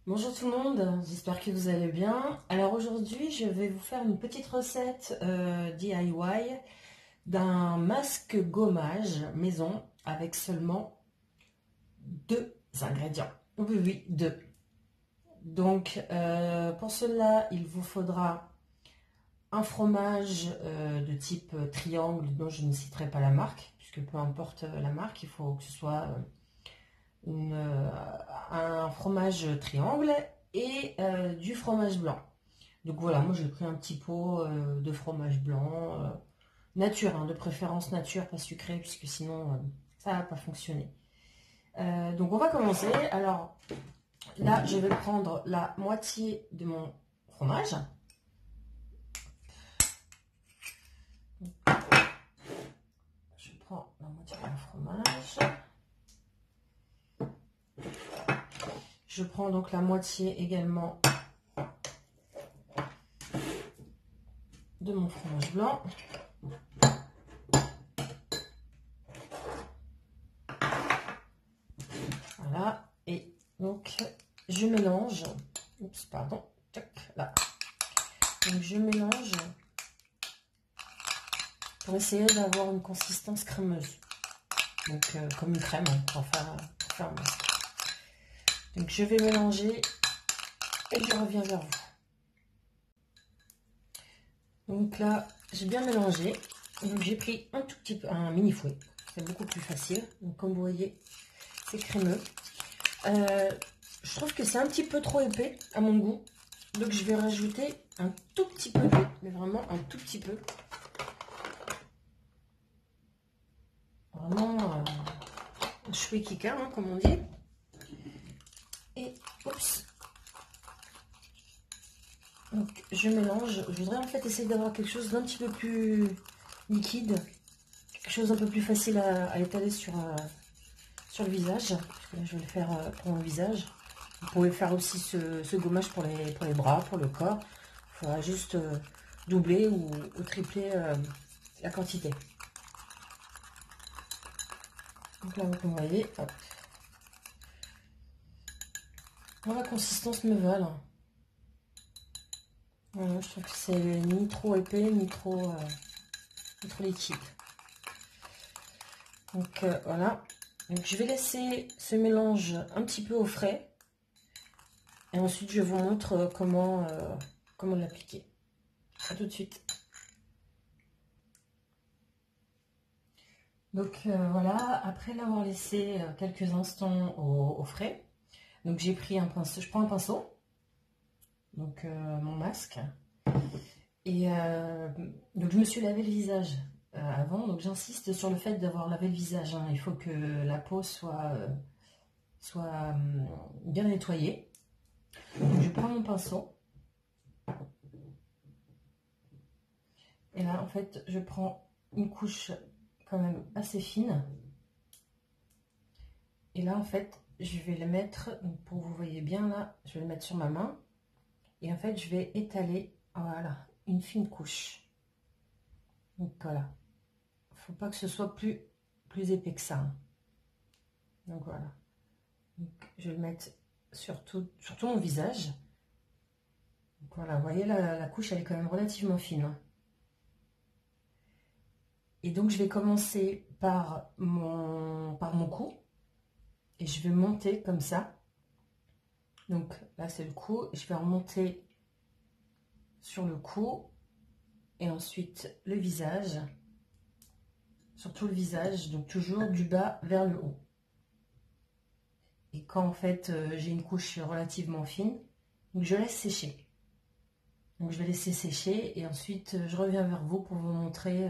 Bonjour tout le monde, j'espère que vous allez bien. Alors aujourd'hui, je vais vous faire une petite recette DIY d'un masque gommage maison avec seulement deux ingrédients. Oui, oui, deux. Donc pour cela, il vous faudra un fromage de type triangle dont je ne citerai pas la marque, puisque peu importe la marque, il faut que ce soit un fromage triangle et du fromage blanc. Donc voilà, moi j'ai pris un petit pot de fromage blanc, nature, hein, de préférence nature, pas sucré, puisque sinon ça va pas fonctionner. Donc on va commencer. Alors là, je vais prendre la moitié de mon fromage. Je prends la moitié de mon fromage. Je prends donc la moitié également de mon fromage blanc. Voilà, et donc je mélange. Oups, pardon. Tac, là. Donc je mélange pour essayer d'avoir une consistance crémeuse. Donc comme une crème pour faire un masque. Donc je vais mélanger et je reviens vers vous. Donc là, j'ai bien mélangé. Donc j'ai pris un tout petit peu, un mini fouet. C'est beaucoup plus facile. Donc comme vous voyez, c'est crémeux. Je trouve que c'est un petit peu trop épais à mon goût. Donc je vais rajouter un tout petit peu d'eau, mais vraiment un tout petit peu. Vraiment un chouet kika, hein, comme on dit. Et oups. Donc je mélange. Je voudrais en fait essayer d'avoir quelque chose d'un petit peu plus liquide. Quelque chose un peu plus facile à étaler sur le visage. Parce que là je vais le faire pour mon visage. Vous pouvez faire aussi ce gommage pour les bras, pour le corps. Il faudra juste doubler ou tripler la quantité. Donc là, vous voyez, hop. Bon, la consistance me va là. Voilà, je trouve que c'est ni trop épais, ni trop liquide. Donc voilà. Donc je vais laisser ce mélange un petit peu au frais. Et ensuite, je vous montre comment l'appliquer. A tout de suite. Donc voilà, après l'avoir laissé quelques instants au frais, donc j'ai pris un pinceau, je prends un pinceau, donc mon masque, et donc je me suis lavé le visage avant, donc j'insiste sur le fait d'avoir lavé le visage, hein. Il faut que la peau soit bien nettoyée. Donc je prends mon pinceau, et là en fait je prends une couche quand même assez fine, et là en fait je vais le mettre, pour que vous voyez bien là, je vais le mettre sur ma main, et en fait je vais étaler, voilà, une fine couche. Donc voilà, faut pas que ce soit plus épais que ça, hein. Donc voilà, donc, je vais le mettre sur tout mon visage. Donc voilà, vous voyez la couche elle est quand même relativement fine, hein. Et donc je vais commencer par mon cou, et je vais monter comme ça. Donc là c'est le cou, je vais remonter sur le cou, et ensuite le visage, sur tout le visage, donc toujours du bas vers le haut. Et quand en fait j'ai une couche relativement fine, donc je laisse sécher. Donc je vais laisser sécher, et ensuite je reviens vers vous pour vous montrer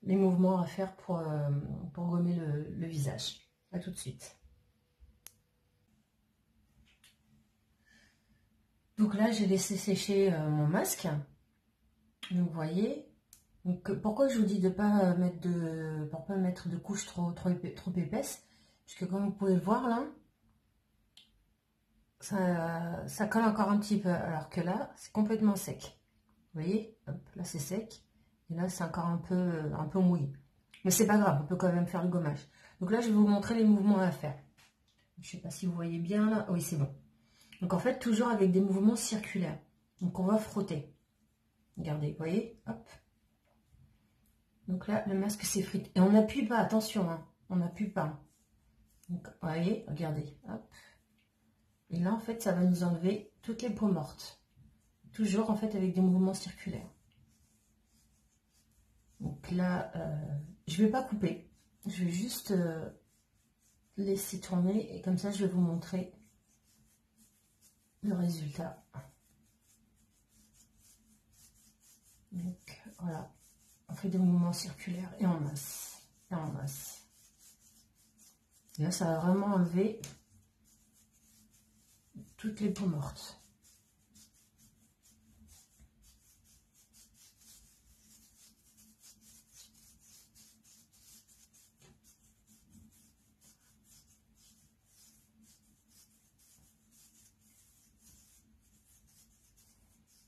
les mouvements à faire pour gommer le visage. A tout de suite. Donc là j'ai laissé sécher mon masque. Donc vous voyez. Donc pourquoi je vous dis de pas mettre de couches trop épaisses, puisque comme vous pouvez le voir là, ça colle encore un petit peu, alors que là c'est complètement sec. Vous voyez, hop, là c'est sec, et là c'est encore un peu mouillé. Mais c'est pas grave, on peut quand même faire le gommage. Donc là je vais vous montrer les mouvements à faire. Je sais pas si vous voyez bien là, oui c'est bon. Donc en fait, toujours avec des mouvements circulaires. Donc on va frotter. Regardez, vous voyez, hop. Donc là, le masque s'effrite. Et on n'appuie pas, attention, hein, on n'appuie pas. Donc, vous voyez, regardez, hop. Et là, en fait, ça va nous enlever toutes les peaux mortes. Toujours, en fait, avec des mouvements circulaires. Donc là, je ne vais pas couper. Je vais juste laisser tourner. Et comme ça, je vais vous montrer le résultat. Donc, voilà. On fait des mouvements circulaires et on masse. Et on masse. Et là, ça va vraiment enlever toutes les peaux mortes.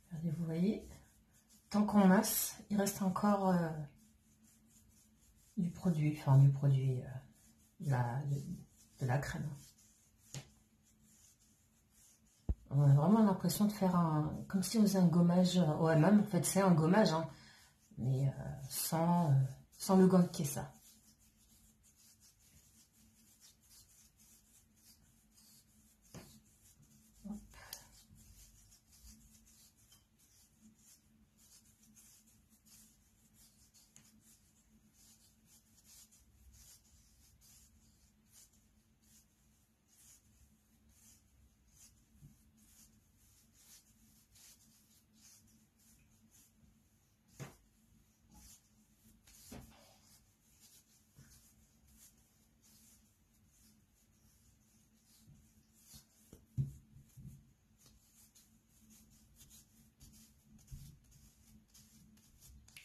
Regardez, vous voyez, tant qu'on masse, il reste encore du produit, enfin du produit, de la crème. On a vraiment l'impression de faire comme si on faisait un gommage, ouais, même en fait c'est un gommage, hein, mais sans le gant qui est ça.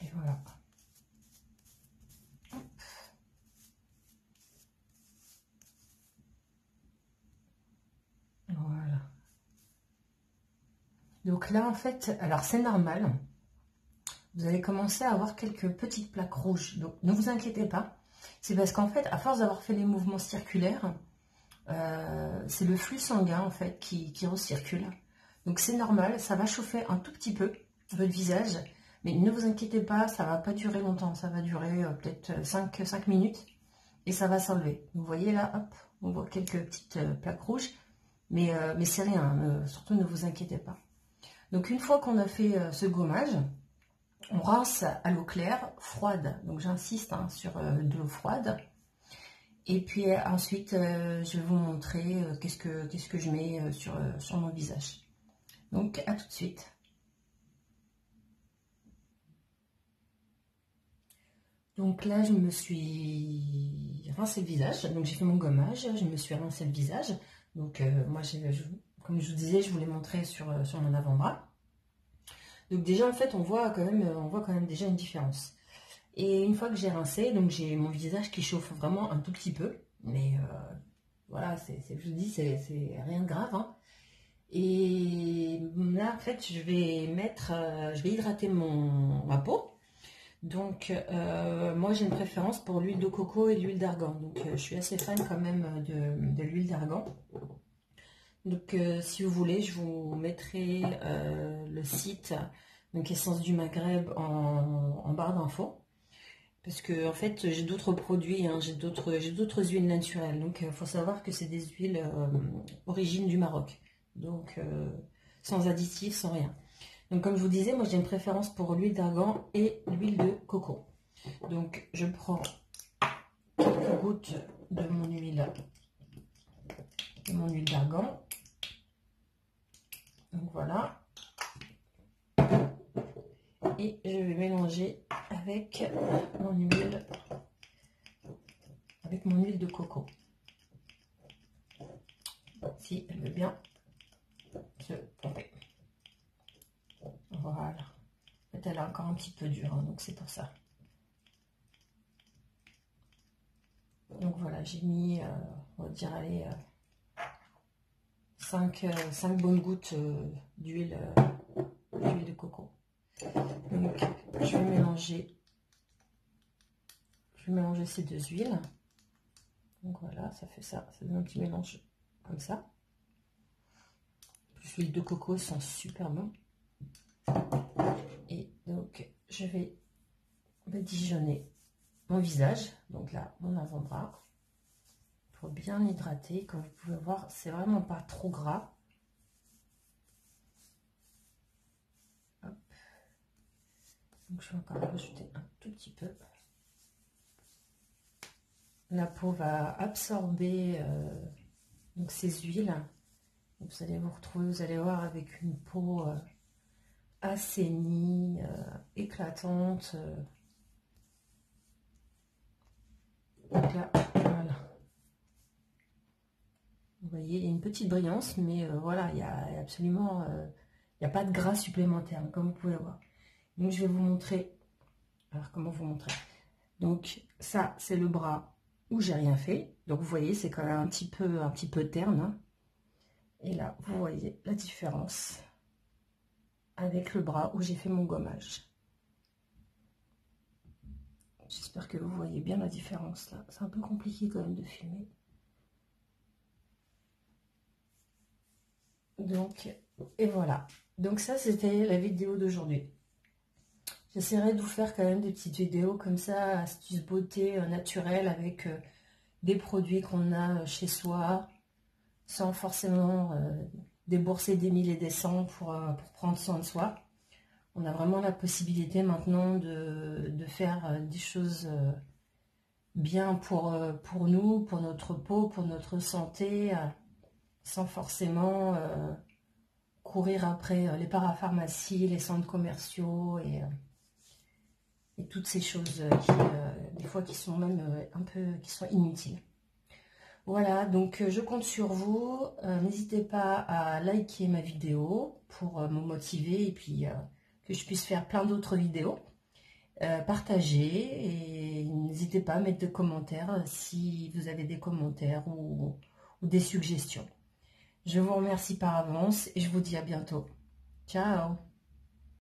Et voilà. Voilà. Donc là, en fait, alors c'est normal. Vous allez commencer à avoir quelques petites plaques rouges. Donc ne vous inquiétez pas. C'est parce qu'en fait, à force d'avoir fait les mouvements circulaires, c'est le flux sanguin en fait qui recircule. Donc c'est normal, ça va chauffer un tout petit peu votre visage. Mais ne vous inquiétez pas, ça va pas durer longtemps. Ça va durer peut-être 5 minutes. Et ça va s'enlever. Vous voyez là, hop, on voit quelques petites plaques rouges. Mais c'est rien, surtout ne vous inquiétez pas. Donc une fois qu'on a fait ce gommage, on rince à l'eau claire, froide. Donc j'insiste hein, sur de l'eau froide. Et puis ensuite, je vais vous montrer qu'est-ce que je mets sur mon visage. Donc à tout de suite. Donc là, je me suis rincé le visage. Donc j'ai fait mon gommage, je me suis rincé le visage. Donc moi, comme je vous disais, je vous l'ai montré sur mon avant-bras. Donc déjà, en fait, on voit quand même déjà une différence. Et une fois que j'ai rincé, donc j'ai mon visage qui chauffe vraiment un tout petit peu. Mais voilà, je vous dis, c'est rien de grave. Hein. Et là, en fait, je vais hydrater ma peau. Donc, moi, j'ai une préférence pour l'huile de coco et l'huile d'argan. Donc, je suis assez fan quand même de l'huile d'argan. Donc, si vous voulez, je vous mettrai le site, donc Essence du Maghreb, en barre d'infos. Parce que, en fait, j'ai d'autres produits, hein, j'ai d'autres huiles naturelles. Donc, il faut savoir que c'est des huiles origine du Maroc. Donc, sans additifs, sans rien. Donc, comme je vous disais, moi, j'ai une préférence pour l'huile d'argan et l'huile de coco. Donc, je prends quelques gouttes de mon huile d'argan. Donc, voilà. Et je vais mélanger avec mon huile de coco. Si elle veut bien se pomper. Voilà. En fait, elle est encore un petit peu dure, hein, donc c'est pour ça. Donc voilà, j'ai mis, on va dire, allez, 5 bonnes gouttes d'huile de coco. Donc, je vais mélanger ces deux huiles. Donc voilà, ça fait ça, ça donne un petit mélange comme ça. plus, l'huile de coco sent super bon. Et donc, je vais badigeonner mon visage. Donc là, mon avant-bras. Pour bien hydrater. Comme vous pouvez voir, c'est vraiment pas trop gras. Hop. Donc, je vais encore rajouter un tout petit peu. La peau va absorber donc ces huiles. Vous allez vous retrouver, vous allez voir, avec une peau assainie, éclatante. Donc là, voilà. Vous voyez, il y a une petite brillance, mais voilà, il y a absolument, il n'y a pas de gras supplémentaire, comme vous pouvez voir. Donc je vais vous montrer. Alors comment vous montrer? Donc ça, c'est le bras où j'ai rien fait. Donc vous voyez, c'est quand même un petit peu terne. Hein. Et là, vous voyez la différence avec le bras où j'ai fait mon gommage. J'espère que vous voyez bien la différence là. C'est un peu compliqué quand même de filmer. Donc, et voilà. Donc ça, c'était la vidéo d'aujourd'hui. J'essaierai de vous faire quand même des petites vidéos comme ça, astuces beauté naturelle avec des produits qu'on a chez soi, sans forcément débourser des mille et des cents pour prendre soin de soi. On a vraiment la possibilité maintenant de faire des choses bien pour nous, pour notre peau, pour notre santé, sans forcément courir après les parapharmacies, les centres commerciaux et toutes ces choses qui, des fois, qui sont même un peu, qui sont inutiles. Voilà, donc je compte sur vous. N'hésitez pas à liker ma vidéo pour me motiver et puis que je puisse faire plein d'autres vidéos. Partagez et n'hésitez pas à mettre des commentaires si vous avez des commentaires ou des suggestions. Je vous remercie par avance et je vous dis à bientôt. Ciao!